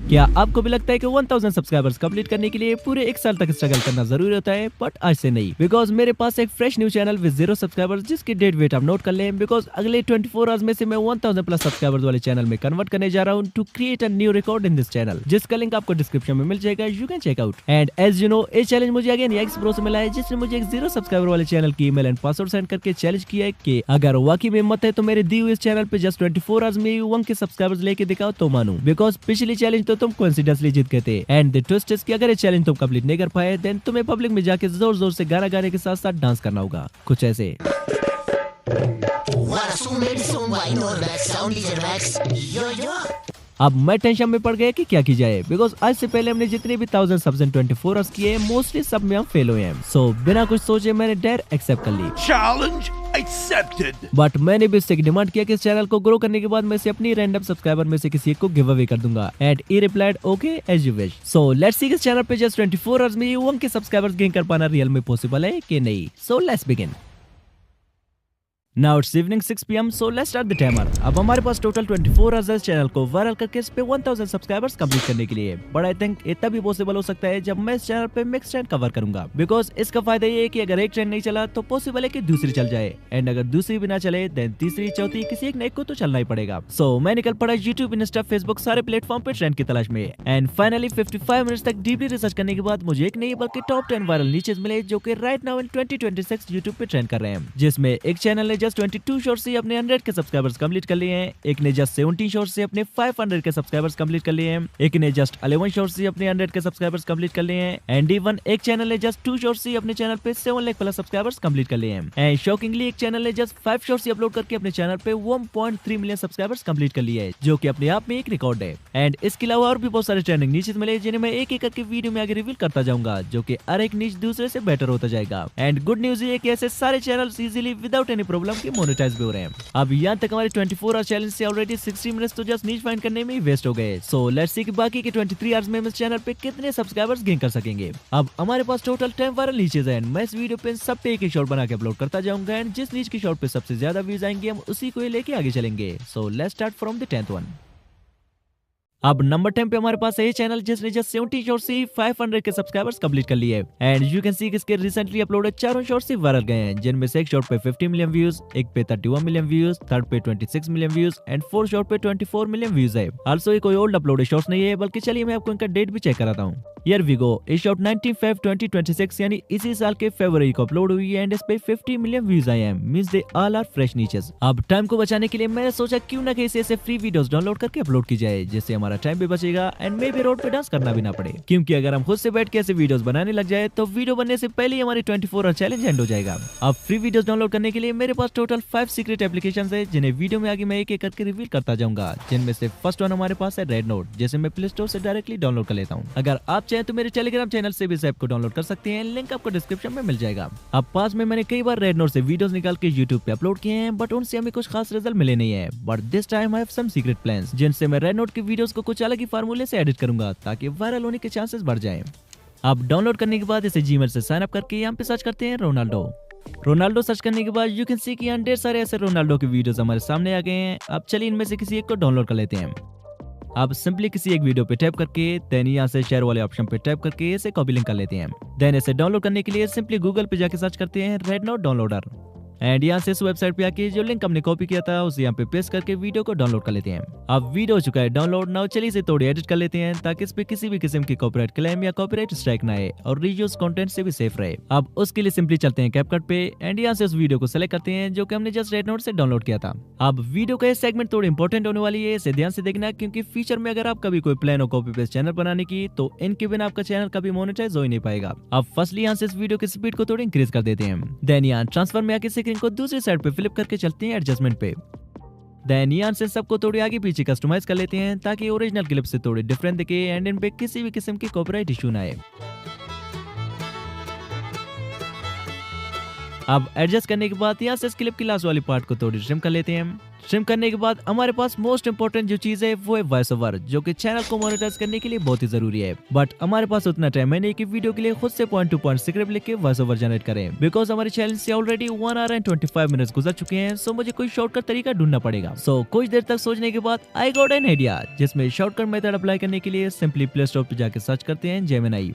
क्या आपको भी लगता है कि 1000 सब्सक्राइबर्स कंप्लीट करने के लिए पूरे एक साल तक स्ट्रगल करना जरूरी होता है? बट आज से नहीं, बिकॉज मेरे पास एक fresh new channel with 0 subscribers जिसकी डेट वेट आप नोट कर लें, बिकॉज अगले 24 आवर्स में से मैं 1000 प्लस सब्सक्राइबर्स वाले चैनल में कन्वर्ट करने जा रहा हूँ to create a new record in this channel, जिसका लिंक आपको डिस्क्रिप्शन में मिल जाएगा, you can check out. And as you know, ये चैलेंज मुझे अगेन एक्स ब्रो से मिला है, जिसने मुझे एक 0 सब्सक्राइबर वाले चैनल की ईमेल एंड पासवर्ड सेंड करके चैलेंज किया है कि अगर वाकई में हिम्मत है तो मेरे दी हुए इस चैनल पे जस्ट 24 आवर्स में 1 के सब्सक्राइबर्स लेके दिखाओ तो मानूं, बिकॉज पिछली चैलेंज तो तुम कोइंसिडेंटली जीत गए थे। एंड द ट्विस्ट इज कि अगर ये चैलेंज तुम कंप्लीट नहीं कर पाए देन तुम्हें पब्लिक में जाके जोर जोर से गाना गाने के साथ साथ डांस करना होगा, कुछ ऐसे। अब मैं टेंशन में पड़ गया कि क्या की जाए, बिकॉज आज से पहले हमने जितने भी 1000 सब्स इन 24 आवर्स किए मोस्टली सब में हम फेल हुए हैं। सो बिना कुछ सोचे मैंने डेयर एक्सेप्ट कर ली। Challenge accepted. बट मैंने भी इससे डिमांड किया कि इस चैनल को ग्रो करने के बाद मैं इसे अपनी रैंडम सब्सक्राइबर में से किसी एक को गिव अवे कर दूंगा। And he replied okay as you wish. So let's see इस चैनल पे जस्ट 24 आवर्स में 1 के सब्सक्राइबर्स गेन कर पाना रियल में पॉसिबल है कि नहीं। So let's begin. Now it's evening 6 PM, so let's start the timer. अब हमारे पास टोटल 24 आवर्स है चैनल को वायरल करके इस पे 1000 सब्सक्राइबर्स कंप्लीट करने के लिए। बट आई थिंक इतना भी पॉसिबल हो सकता है जब मैं इस चैनल पे मिक्स ट्रेंड कवर करूंगा, बिकॉज इसका फायदा ये है कि अगर एक ट्रेंड नहीं चला तो पॉसिबल है कि दूसरी चल जाए, एंड अगर दूसरी भी ना चले देन तीसरी चौथी किसी एक नए को तो चलना ही पड़ेगा। सो मैं निकल पड़ा यूट्यूब, इंस्टा, फेसबुक सारे प्लेटफॉर्म पे ट्रेंड की तलाश में। एंड फाइनली 55 मिनट्स तक डीपली रिसर्च करने के बाद मुझे एक नहीं बल्कि टॉप 10 वायरल नीचेस मिले जो कि राइट नाउ इन 2026 यूट्यूब पे ट्रेंड कर रहे हैं, जिसमें एक चैनल ने जस्ट 22 शॉर्ट्स से अपने 100 के सब्सक्राइबर्स कंप्लीट कर लिए हैं, एक ने जस्ट 17 शॉर्ट्स से अपने 500 के सब्सक्राइबर्स कंप्लीट कर लिए हैं, एक ने जस्ट 11 शॉर्ट्स से अपने 100 के सब्सक्राइबर्स कंप्लीट कर लिए हैं, एंड इवन एक चैनल ने जस्ट 2 शॉर्ट्स से अपने चैनल पे 7 लाख प्लस सब्सक्राइबर्स कंप्लीट कर लिए हैं। एंड शॉकिंगली एक चैनल ने जस्ट 5 शॉर्ट्स अपलोड करके अपने चैनल पे 1.3 मिलियन सब्सक्राइबर्स कंप्लीट कर लिए हैं, जो कि अपने आप में एक रिकॉर्ड है। एंड इसके अलावा और भी बहुत सारे ट्रेंडिंग नीचेस मिले जिन्हें मैं एक एक करके वीडियो में आगे रिवील करता जाऊंगा, जो कि हर एक नीच दूसरे से बेटर होता जाएगा। एंड गुड न्यूज ये कि ऐसे सारे channels easily without any problem के मोनेटाइज भी हो रहे हैं। अब यहाँ तक हमारे 24 आवर चैलेंज से ऑलरेडी 60 मिनट्स तो जस्ट नीच फाइंड करने में ही वेस्ट हो गए। सो लेट्स सी कि बाकी के 23 आवर्स में हम इस चैनल पे कितने सब्सक्राइबर्स गेन कर सकेंगे। अब हमारे पास टोटल 10 वायरल नीचेस हैं। मैं इस वीडियो पे सब पे एक एक शॉट बना के अपलोड करता जाऊंगा, एंड जिस नीच की शॉट पे सबसे ज्यादा व्यूज आएंगे हम उसी को ही लेके आगे चलेंगे। So let's start from the 10th one. अब नंबर 10 पे हमारे पास है ये चैनल जिसने जस्ट 70 शॉर्ट्स से 500 के सब्सक्राइबर्स कंप्लीट कर लिए। एंड यू कैन सी कि इसके रिसेंटली अपलोडेड चारों शॉर्ट्स से वायरल गए हैं, जिनमें से एक शॉर्ट पे 50 मिलियन व्यूज, एक पे 31 मिलियन व्यूज, थर्ड पे 26 million views, and fourth short पे 24 मिलियन व्यूज है। आल्सो ये कोई ओल्ड अपलोडेड शॉर्ट्स नहीं है, बल्कि चलिए मैं आपको इनका डेट भी चेक कराता हूँ। Here we go. इस शॉर्ट 19 Feb 2026 यानी इसी साल के फरवरी को अपलोड हुई है, एंड इस पे 50 मिलियन व्यूज आए हैं, means they all are fresh niches. अब टाइम को बचाने के लिए मैंने सोचा क्यों ना कहीं से फ्री वीडियोस डाउनलोड करके अपलोड की जाए, जिससे हमारा टाइम भी बचेगा एंड मे भी रोड पे डांस करना भी ना पड़े, क्योंकि अगर हम खुद से बैठ के ऐसे वीडियोस बनाने लग जाए तो वीडियो बनने से पहले ही हमारी 24 आवर चैलेंज एंड हो जाएगा। अब फ्री वीडियोस डाउनलोड करने के लिए मेरे पास टोटल 5 सीक्रेट एप्लीकेशंस है, जिन्हें वीडियो में आगे मैं एक एक करके रिवील करता जाऊंगा, जिनमें से फर्स्ट वन हमारे पास है रेड नोट, जिसे मैं प्ले स्टोर से डायरेक्टली डाउनलोड कर लेता हूँ। अगर आप चाहें तो मेरे टेलीग्राम चैनल से भी इस ऐप को डाउनलोड कर सकते हैं, लिंक आपको डिस्क्रिप्शन में मिल जाएगा। अब पास में मैंने कई बार रेड नोट से वीडियोस निकाल के यूट्यूब पे अपलोड किए हैं, बट उनसे हमें कुछ खास रिजल्ट मिले नहीं है। But this time I have some secret plans, जिनसे मैं रेड नोट की वीडियोस को कुछ अलग ही फार्मूले से एडिट करूंगा ताकि वायरल होने के चांसेस बढ़ जाएं। अब डाउनलोड करने के बाद इसे जीमेल से साइन अप करके यहाँ पे सर्च करते हैं रोनाल्डो सर्च करने के बाद यू कैन सी कि यहाँ ढेर सारे ऐसे रोनाल्डो के वीडियोस हमारे सामने आ गए हैं। अब चलिए इनमें से किसी एक को डाउनलोड कर लेते हैं। आप सिंपली किसी एक वीडियो पे टैप करके देन यहाँ से शेयर वाले ऑप्शन पे टैप करके इसे कॉपी लिंक कर लेते हैं। देन इसे डाउनलोड करने के लिए सिंपली गूगल पे जाके सर्च करते हैं रेड नोट डाउनलोडर, एंड यहाँ से इस वेबसाइट पे आके जो लिंक हमने कॉपी किया था उसे यहाँ पे पेस्ट करके वीडियो को डाउनलोड कर लेते हैं। अब वीडियो हो चुका है डाउनलोड। नाउ चलिए इसे थोड़ी एडिट कर लेते हैं ताकि इस पे किसी भी किस्म की कॉपीराइट क्लेम या कॉपीराइट स्ट्राइक ना आए और रीयूज कंटेंट से भी सेफ रहे। अब उसके लिए सिंपली चलते हैं कैपकट पे, एंड यहाँ से उस वीडियो को सिलेक्ट करते हैं जो कि हमने जस्ट रेड नोट से डाउनलोड किया था। अब वीडियो का ये सेगमेंट थोड़ी इंपॉर्टेंट होने वाली है, इसे ध्यान से देखना, क्योंकि फ्यूचर में अगर आप कभी कोई प्लान हो कॉपी पेस्ट चैनल बनाने की तो इनके बिना आपका चैनल कभी मोनेटाइज हो ही नहीं पाएगा। अब फर्स्टली यहाँ से इस वीडियो की स्पीड को थोड़ी इंक्रीज कर देते हैं। देन यहाँ ट्रांसफर में आके स्क्रीन को दूसरी साइड पे फ्लिप करके चलते हैं एडजस्टमेंट पे। देन यहाँ से सबको थोड़ी आगे पीछे कस्टमाइज कर लेते हैं ताकि ओरिजिनल क्लिप से थोड़ी डिफरेंट दिखे एंड इन पे किसी भी किस्म की कॉपीराइट इशू ना आए। अब एडजस्ट करने के बाद यहाँ से इस क्लिप की लास्ट वाली पार्ट को थोड़ी ट्रिम कर लेते हैं। स्ट्रीम करने के बाद हमारे पास मोस्ट इंपोर्टेंट जो चीज है वो है वॉइस ओवर, जो कि चैनल को मोनेटाइज करने के लिए बहुत ही जरूरी है। बट हमारे पास उतना टाइम है नहीं कि वीडियो के लिए खुद से पॉइंट टू पॉइंट स्क्रिप्ट लिख के वॉइस ओवर जनरेट करें, बिकॉज हमारे चैनल से ऑलरेडी 1 आवर एंड 25 मिनट्स गुजर चुके हैं। सो मुझे कोई शॉर्टकट तरीका ढूंढना पड़ेगा। सो कुछ देर तक सोचने के बाद आई गॉट एन आइडिया, जिसमें शॉर्टकट मेथड अप्लाई करने के लिए सिंपली प्ले स्टोर पे जाके सर्च करते हैं जेमिनी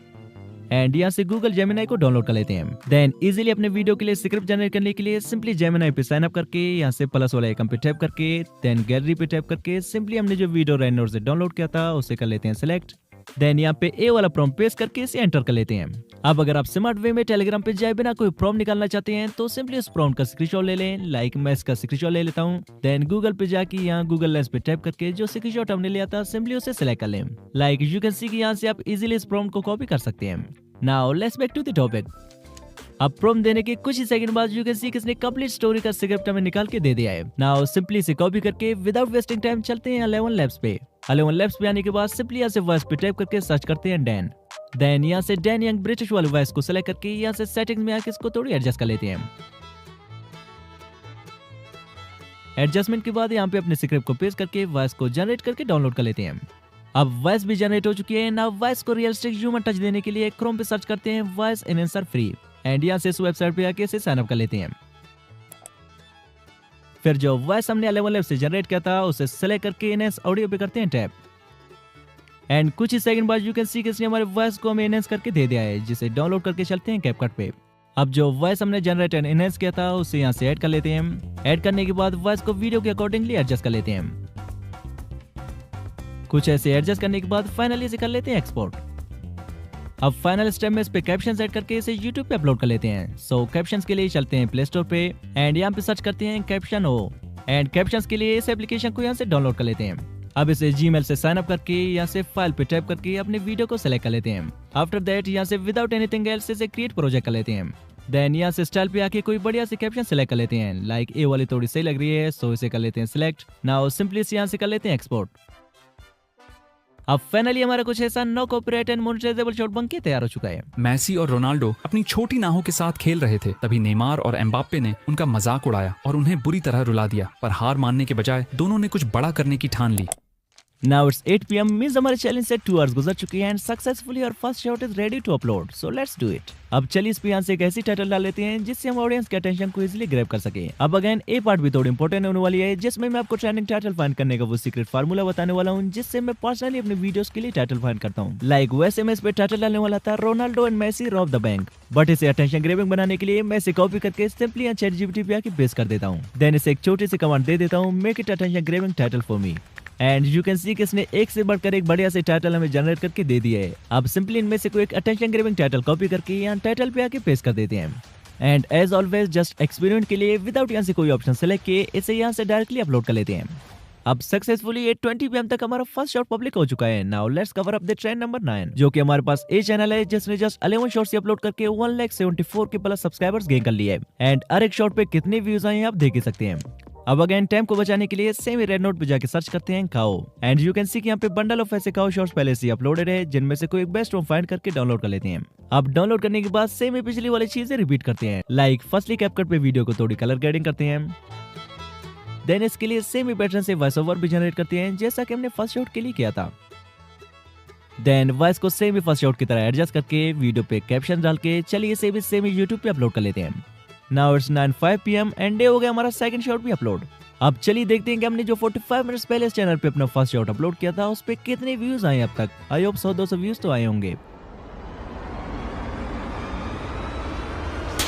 एंड यहाँ से गूगल जेमिनी को डाउनलोड कर लेते हैं। देन इजीली अपने वीडियो के लिए स्क्रिप्ट जनरेट करने के लिए सिंपली जेमिनी पे साइन अप करके यहाँ से प्लस वाला आइकन पे टैप करके देन गैलरी पे टैप करके सिंपली हमने जो वीडियो रेनोड से डाउनलोड किया था उसे कर लेते हैं सिलेक्ट। देन यहाँ पे ए वाला प्रॉम्प्ट पेस्ट करके इसे एंटर कर लेते हैं। अब अगर आप स्मार्ट वे में टेलीग्राम पे जाए बिना कोई प्रॉम्प्ट निकालना चाहते हैं तो सिंपली उस प्रॉम्प्ट का स्क्रीनशॉट ले लें। लाइक मैं इसका स्क्रीनशॉट ले लेता हूँ। देन गूगल पे जाके यहाँ गूगल लेंस पे टैप करके जो स्क्रीनशॉट हमने लिया था सिंपली उसे सिलेक्ट कर लें। लाइक यू कैन सी कि यहाँ से आप इजीली इस प्रॉम्प्ट को कॉपी कर सकते हैं। Now let's back to the topic. अब प्रॉम्प्ट देने के कुछ ही सेकंड बाद यू कैन सी किसने कंप्लीट स्टोरी का स्क्रिप्ट हमें निकाल के दे दिया है। नाउ सिंपली इसे कॉपी करके विदाउट वेस्टिंग टाइम चलते हैं 11 लैब्स पे। 11 लैब्स पे आने के बाद सिंपली यहाँ से वॉइस पे टाइप करके सर्च करते हैं डैन। देन यहाँ से डैन यंग ब्रिटिश वाली वॉइस को सेलेक्ट करके यहाँ से सेटिंग्स में आके इसको थोड़ी एडजस्ट कर लेते हैं। एडजस्टमेंट के बाद यहाँ पे अपने स्क्रिप्ट को पेस्ट करके वॉइस को जनरेट करके डाउनलोड कर लेते हैं। अब वॉइस भी जनरेट हो चुकी है। नाउ वॉइस को रियलिस्टिक ह्यूमन टच देने के लिए क्रोम पे सर्च करते हैं वॉइस एनहांसर फ्री एंड यहाँ से इस वेबसाइट पे आके इसे साइन अप कर लेते हैं। फिर जो वॉइस हमने 11 लैब से जनरेट किया था उसे सेलेक्ट करके एनहांस ऑडियो पे करते हैं टैप एंड कुछ ही सेकंड बाद यू कैन सी किसने हमारे वॉइस को हमें एनहांस करके दे दिया है, जिसे डाउनलोड करके चलते हैं कैपकट पे। अब जो वॉइस हमने जनरेट एंड एनहांस किया था उसे यहाँ से ऐड कर लेते हैं। ऐड करने के बाद वॉइस को वीडियो के अकॉर्डिंगली एडजस्ट कर लेते हैं। कुछ ऐसे एडजस्ट करने के बाद फाइनली इसे कर लेते हैं एक्सपोर्ट। अब फाइनल स्टेप में इस पे कैप्शंस ऐड करके इसे YouTube पे अपलोड कर लेते हैं। सो कैप्शंस के लिए चलते हैं प्ले स्टोर पे एंड यहाँ पे सर्च करते हैं कैप्शन ओ एंड कैप्शंस के लिए इस एप्लीकेशन को यहाँ से डाउनलोड कर लेते हैं। अब इसे जीमेल से साइन अप करके यहाँ से फाइल पे टाइप करके अपने वीडियो को सिलेक्ट कर लेते हैं। आफ्टर दैट यहाँ से विदाउट एनीथिंग एल्स इसे क्रिएट प्रोजेक्ट कर लेते हैं। देन यहाँ से स्टाइल पे आके कोई बढ़िया सी कैप्शन सिलेक्ट कर लेते हैं। लाइक ए वाली थोड़ी सही लग रही है सो इसे कर लेते हैं सिलेक्ट। नाउ सिंपली यहाँ से कर लेते हैं एक्सपोर्ट। अब फाइनली हमारा कुछ ऐसा no copyright and monetisable shot बन के तैयार हो चुका है। मैसी और रोनाल्डो अपनी छोटी नाहों के साथ खेल रहे थे, तभी नेमार और एम्बाप्पे ने उनका मजाक उड़ाया और उन्हें बुरी तरह रुला दिया, पर हार मानने के बजाय दोनों ने कुछ बड़ा करने की ठान ली। Now it's 8 PM मींस हमारे चैलेंज से 2 आवर्स गुजर चुकी हैं एंड सक्सेसफुली और first shot is ready to upload. So let's do it. अब चलिए इस पे यहाँ से एक ऐसी टाइटल डाल लेते हैं जिससे हम ऑडियंस के अटेंशन को इजीली ग्रैब कर सके। अब अगेन ए पार्ट भी थोड़ी इंपॉर्टेंट होने वाली है, जिसमें मैं आपको ट्रेंडिंग टाइटल फाइंड करने का वो सीक्रेट फार्मूला बताने वाला हूँ, जिससे मैं पर्सनली अपने वीडियोस के लिए टाइटल फाइंड करता हूँ। लाइक वैसे मैं इस पे टाइटल डालने वाला था Ronaldo and Messi rob the bank, but इसे अटेंशन ग्रैबिंग बनाने के लिए मैं इसे कॉपी करके सिंपली यहाँ ChatGPT पे आके पेस्ट कर देता हूँ। देन इसे एक छोटी सी कमांड दे देता हूँ, make it attention grabbing title for me and you can सी कि इसने एक से बढ़कर एक बढ़िया से टाइटल हमें जनरेट करके दे दिया है। अब सिंपली इनमें से कोई एक अटेंशन ग्रैबिंग टाइटल कॉपी करके यहाँ टाइटल पे आके पेस्ट कर देते हैं and as always just experiment के लिए विदाउट यहाँ से कोई ऑप्शन सेलेक्ट किए इसे यहाँ से डायरेक्टली अपलोड कर लेते हैं। अब सक्सेसफुली 8:20 PM तक हमारा फर्स्ट शॉट पब्लिक हो चुका है। Now let's cover up the trend number 9, जो कि हमारे पास ए चैनल है जिसने जस्ट 11 शॉट्स अपलोड करके 1,74 के प्लस सब्सक्राइबर्स गेन कर लिए एंड हर एक शॉट पे कितने व्यूज आए हैं आप देख ही सकते हैं। अब अगेन टाइम को बचाने के लिए सेम रेड नोट पे जाके सर्च करते हैं काओ एंड यू कैन सी कि यहाँ पे बंडल ऑफ ऐसे काओ शॉट्स पहले से अपलोडेड है, जिनमें से कोई एक बेस्ट वन फाइंड करके डाउनलोड कर लेते हैं। अब डाउनलोड करने के बाद सेम ही पिछली वाली चीजें रिपीट करते हैं। लाइक फर्स्टली कैपकट पे वीडियो को थोड़ी कलर ग्रेडिंग करते हैं, देन इसके लिए सेम ही पैटर्न से वॉइस ओवर भी जनरेट करते हैं जैसा कि हमने फर्स्ट शॉट के लिए किया था। देन वॉइस को सेम ही फर्स्ट शॉट की तरह एडजस्ट करके वीडियो पे कैप्शन डाल के चलिए इसे भी सेम ही यूट्यूब पे अपलोड कर लेते हैं। Now it's 9:05 PM and day हो गया हमारा सेकंड शॉट भी अपलोड। अब चलिए देखते हैं कि हमने जो 45 मिनट्स पहले इस चैनल पे अपना फर्स्ट शॉट अपलोड किया था उस पे कितने व्यूज आए अब तक। आई होप 100-200 व्यूज तो आए होंगे।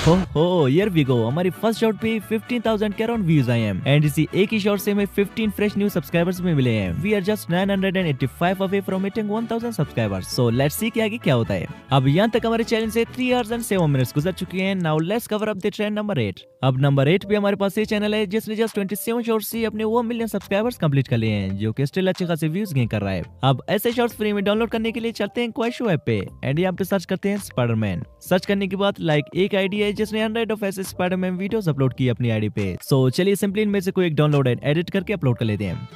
हो हियर वी गो, हमारी फर्स्ट शॉट पे 15,000 के अराउंड व्यूज आए हैं एंड इसी एक ही शॉट से हमें 15 फ्रेश न्यू सब्सक्राइबर्स में मिले हैं। We are just 985 away from hitting 1000 subscribers. So let's see कि आगे क्या होता है। अब यहाँ तक हमारे चैनल से 3 आवर्स एंड 7 मिनट्स गुजर चुके हैं। Now let's cover up the trend number 8। अब नंबर 8 पे हमारे पास ये चैनल है जिसने जस्ट 27 शॉर्ट्स से अपने 1 मिलियन सब्सक्राइबर्स कंप्लीट कर लिए हैं, जो कि स्टिल अच्छे खासे व्यूज गेन कर रहा है। अब ऐसे शॉर्ट्स फ्री में डाउनलोड करने के लिए चलते हैं क्वाइशो ऐप पे एंड यहाँ पे सर्च करते हैं स्पाइडरमैन। सर्च करने के बाद लाइक एक आईडी है जिसने 100 ऑफ ऐसे स्पाइडरमैन वीडियोस अपलोड की अपनी आईडी पे। सो चलिए सिंपली इनमें से कोई एक डाउनलोड एंड एडिट करके अपलोड कर लेते हैं।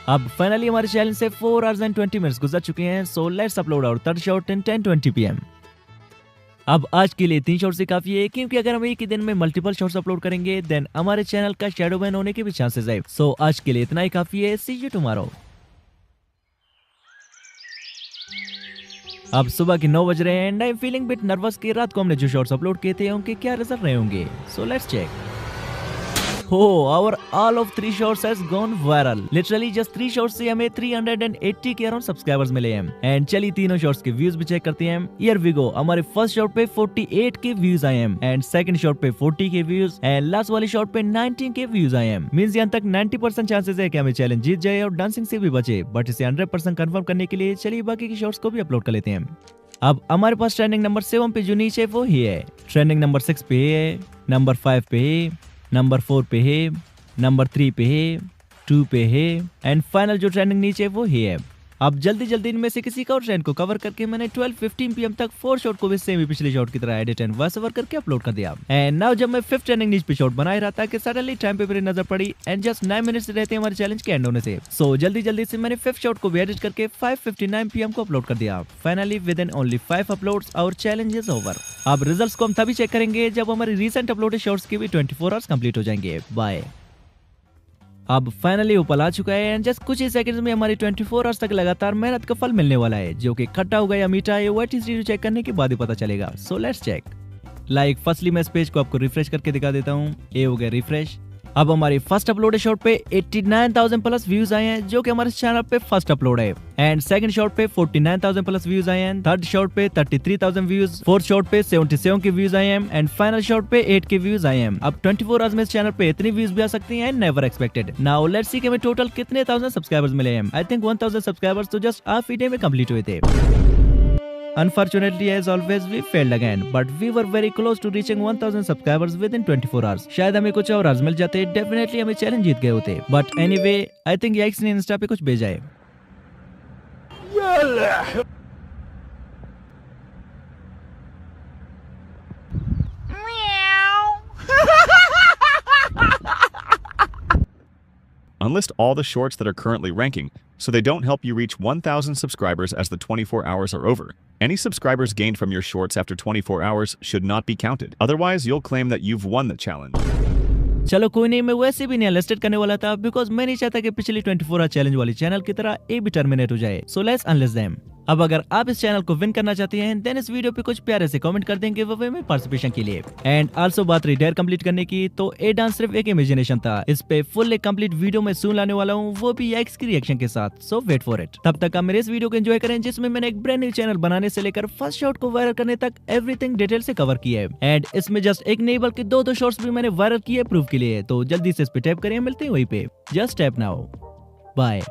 अब फाइनली हमारे चैनल से 4 आवर्स एंड 20 मिनट्स गुजर चुके हैं। So let's upload our third shot in 10:20 PM। अब आज के लिए 3 शॉर्ट्स ही काफी है, क्योंकि अगर हम एक ही दिन में मल्टीपल शॉर्ट्स अपलोड करेंगे देन हमारे चैनल का शैडो बैन होने के भी चांसेस है। सो आज के लिए इतना ही काफी है। सी यू टुमारो। अब सुबह के 9 बज रहे हैं and I am feeling bit nervous कि रात को हमने जो शॉर्ट्स अपलोड किए थे उनके क्या रिजल्ट रहे होंगे। So let's check. How our all of 3 shorts has gone viral. Literally just 3 shorts से हमें 380 के अराउंड सब्सक्राइबर्स मिले हैं। एंड चलिए तीनों शॉर्ट्स के व्यूज भी चेक करते हैं। Here we go. हमारे फर्स्ट शॉट पे 48 के व्यूज आए हैं एंड सेकंड शॉट पे 40 के व्यूज एंड लास्ट वाली शॉट पे 19 के व्यूज आए हैं। मींस यहां तक 90% चांसेस है कि हमें चैलेंज जीत जाए और डांसिंग से भी बचे, बट इसे 100% कंफर्म करने के लिए चलिए बाकी की शॉर्ट्स को भी अपलोड कर लेते हैं। अब हमारे पास ट्रेंडिंग नंबर 7 पे जो नीचे वो ही है, ट्रेंडिंग नंबर 6 पे है, नंबर 5 पे है, नंबर 4 पे है, नंबर 3 पे है, 2 पे है एंड फाइनल जो ट्रेंडिंग नीचे वो ही है। अब जल्दी जल्दी इनमें से किसी का और ट्रेंड को कवर करके मैंने 12:15 PM तक 4 शॉट को भी सेम ही पिछले शॉट की तरह एडिट एंड वॉइस ओवर करके अपलोड कर दिया। एंड नाउ जब मैं 5th ट्रेंडिंग नीच पे शॉट बना ही रहा था कि सडनली टाइम पे मेरी नजर पड़ी एंड जस्ट 9 मिनट्स रहते हैं हमारे चैलेंज के एंड होने से। सो जल्दी जल्दी से मैंने 5th शॉट को भी एडिट करके 5:59 PM को अपलोड कर दिया। Finally within only 5 uploads our challenge is over. अब रिजल्ट्स को हम तभी चेक करेंगे जब हमारी रिसेंट अपलोडेड शॉट्स की भी 24 आवर्स कंप्लीट हो जाएंगे। बाय। अब फाइनली ऊपर आ चुका है एंड जस्ट कुछ ही सेकंड्स में हमारी 24 आवर्स तक लगातार मेहनत का फल मिलने वाला है, जो कि खट्टा होगा या मीठा है वो चेक करने के बाद ही पता चलेगा। So let's check. Like firstly मैं इस पेज को आपको रिफ्रेश करके दिखा देता हूँ। ये हो गया रिफ्रेश। अब हमारी फर्स्ट अपलोड शॉट पे 89,000 प्लस व्यूज आए हैं, जो कि हमारे चैनल पे फर्स्ट अपलोड है। एंड सेकंड शॉट पे 49,000 प्लस व्यूज आए हैं, थर्ड शॉट पे 33,000 व्यूज, फोर्थ शॉट पे 77 के व्यूज आए हैं एंड फाइनल शॉट पे 8 के व्यूज आए हैं। अब 24 आवर्स में इस चैनल पे इतनी व्यूज भी आ सकती हैं, never expected. Now let's see कि हमें टोटल कितने 1000 सब्सक्राइबर्स मिले हैं। आई थिंक 1000 सब्सक्राइबर्स तो जस्ट हाफ ही डे में कंप्लीट हुए थे। Unfortunately, as always, we failed again, but we were very close to reaching 1000 subscribers within 24 hours. शायद हमें कुछ और मिल जाते, डेफिनेटली हमें चैलेंज जीत गए होते। But anyway, I think Yikes ने इंस्टा पे कुछ भेजा है। Unlist all the shorts that are currently ranking, so they don't help you reach 1,000 subscribers as the 24 hours are over. Any subscribers gained from your shorts after 24 hours should not be counted. Otherwise, you'll claim that you've won the challenge. चलो कोई नहीं, मैं वैसे भी नहीं unlisted करने वाला था बिकॉज मैं नहीं चाहता कि पिछली 24 आवर चैलेंज वाली चैनल की तरह ये भी टर्मिनेट हो जाए। So let's unlist them. अब अगर आप इस चैनल को विन करना चाहते हैं देन इस वीडियो पे कुछ प्यारे से कमेंट कर देंगे वे में पार्टिसिपेशन के लिए। एंड आल्सो बात रही डेयर कंप्लीट करने की, तो ये डांस सिर्फ एक इमेजिनेशन था। इस पे फुल एक कंप्लीट वीडियो में सून लाने वाला हूँ, वो भी याइक्स की रिएक्शन के साथ। सो वेट फॉर इट। तब तक आप मेरे इस वीडियो को एंजॉय करें जिसमें मैंने एक ब्रांड न्यू चैनल बनाने से लेकर फर्स्ट शॉट को वायरल करने तक एवरीथिंग डिटेल से कवर किया है। एंड इसमें जस्ट एक नहीं बल्कि दो शॉर्ट्स भी मैंने वायरल किए प्रूफ के लिए। तो जल्दी से इस पे टैप करें, मिलते हैं वहीं पे। Just tap now. बाय।